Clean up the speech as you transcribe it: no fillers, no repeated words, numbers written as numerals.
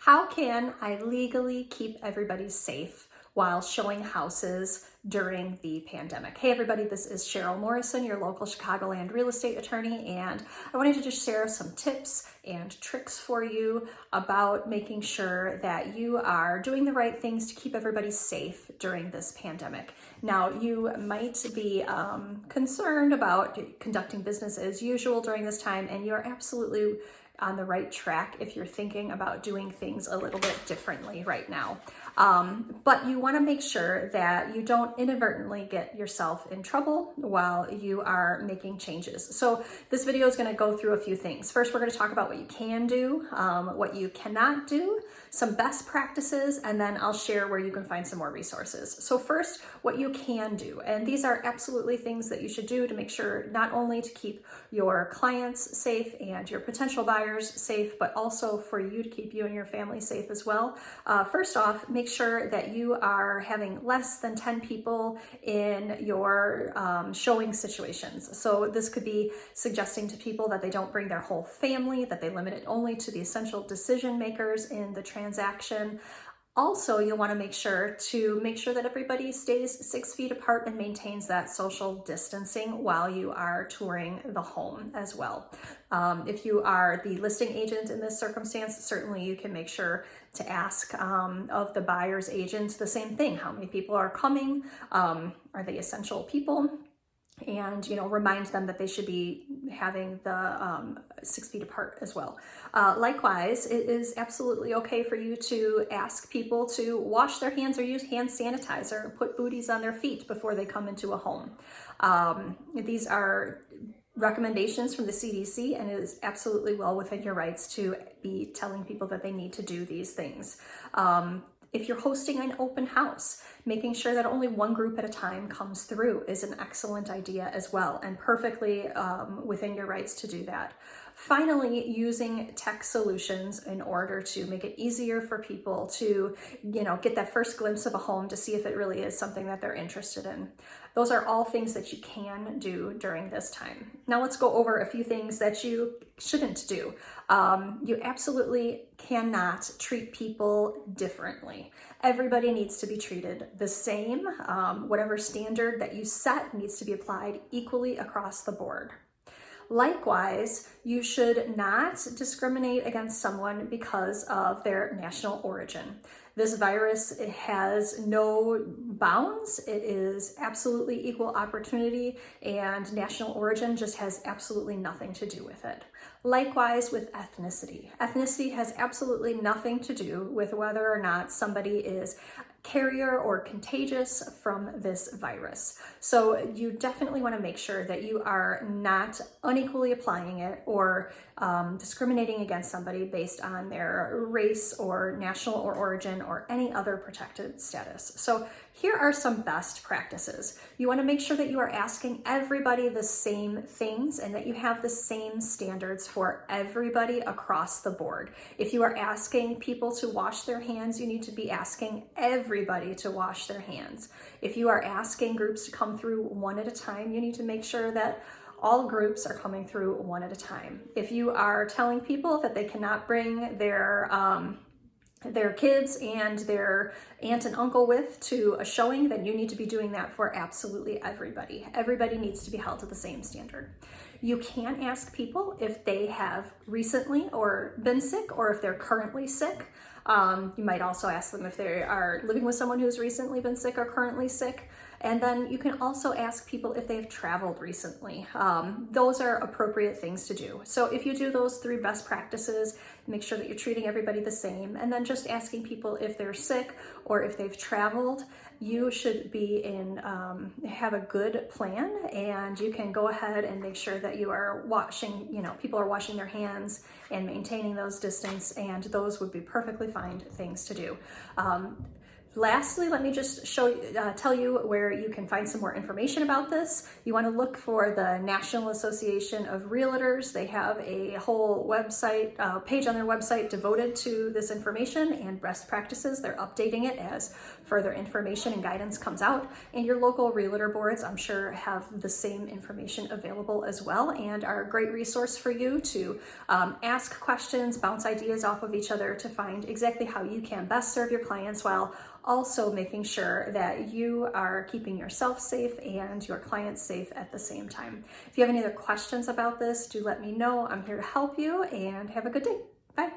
How can I legally keep everybody safe while showing houses during the pandemic? Hey everybody, this is Cheryl Morrison, your local Chicagoland real estate attorney, and I wanted to just share some tips and tricks for you about making sure that you are doing the right things to keep everybody safe during this pandemic. Now, you might be concerned about conducting business as usual during this time, and you're absolutely on the right track if you're thinking about doing things a little bit differently right now. But you want to make sure that you don't inadvertently get yourself in trouble while you are making changes. So this video is going to go through a few things. First, we're going to talk about what you can do, what you cannot do, some best practices, and then I'll share where you can find some more resources. So first, what you can do, and these are absolutely things that you should do to make sure not only to keep your clients safe and your potential buyers safe, but also for you to keep you and your family safe as well. First off, make sure that you are having less than 10 people in your showing situations. So this could be suggesting to people that they don't bring their whole family, that they limit it only to the essential decision makers in the transaction. Also, you'll want to make sure that everybody stays 6 feet apart and maintains that social distancing while you are touring the home as well. If you are the listing agent in this circumstance, certainly you can make sure to ask of the buyer's agent the same thing. How many people are coming? Are they essential people? And remind them that they should be having the 6 feet apart as well. Likewise, it is absolutely okay for you to ask people to wash their hands or use hand sanitizer and put booties on their feet before they come into a home. These are recommendations from the CDC, and it is absolutely well within your rights to be telling people that they need to do these things. If you're hosting an open house, making sure that only one group at a time comes through is an excellent idea as well, and perfectly within your rights to do that. Finally, using tech solutions in order to make it easier for people to, get that first glimpse of a home to see if it really is something that they're interested in. Those are all things that you can do during this time. Now let's go over a few things that you shouldn't do. You absolutely cannot treat people differently. Everybody needs to be treated the same. Whatever standard that you set needs to be applied equally across the board. Likewise, you should not discriminate against someone because of their national origin. This virus has no bounds. It is absolutely equal opportunity, and national origin just has absolutely nothing to do with it. Likewise with ethnicity. Ethnicity has absolutely nothing to do with whether or not somebody is carrier or contagious from this virus. So you definitely want to make sure that you are not unequally applying it or discriminating against somebody based on their race or national or origin or any other protected status. So here are some best practices. You want to make sure that you are asking everybody the same things and that you have the same standards for everybody across the board. If you are asking people to wash their hands, you need to be asking everybody to wash their hands. If you are asking groups to come through one at a time, you need to make sure that all groups are coming through one at a time. If you are telling people that they cannot bring their kids and their aunt and uncle with to a showing, then you need to be doing that for absolutely everybody. Everybody needs to be held to the same standard. You can ask people if they have recently or been sick or if they're currently sick. You might also ask them if they are living with someone who's recently been sick or currently sick. And then you can also ask people if they've traveled recently. Those are appropriate things to do. So if you do those 3 best practices, make sure that you're treating everybody the same, and then just asking people if they're sick or if they've traveled, you should be have a good plan, and you can go ahead and make sure that you are washing, people are washing their hands and maintaining those distance, and those would be perfectly fine things to do. Lastly, let me just tell you where you can find some more information about this. You want to look for the National Association of Realtors. They have a whole website, page on their website devoted to this information and best practices. They're updating it as further information and guidance comes out. And your local realtor boards, I'm sure, have the same information available as well and are a great resource for you to ask questions, bounce ideas off of each other to find exactly how you can best serve your clients while also making sure that you are keeping yourself safe and your clients safe at the same time. If you have any other questions about this, do let me know. I'm here to help you, and have a good day. Bye.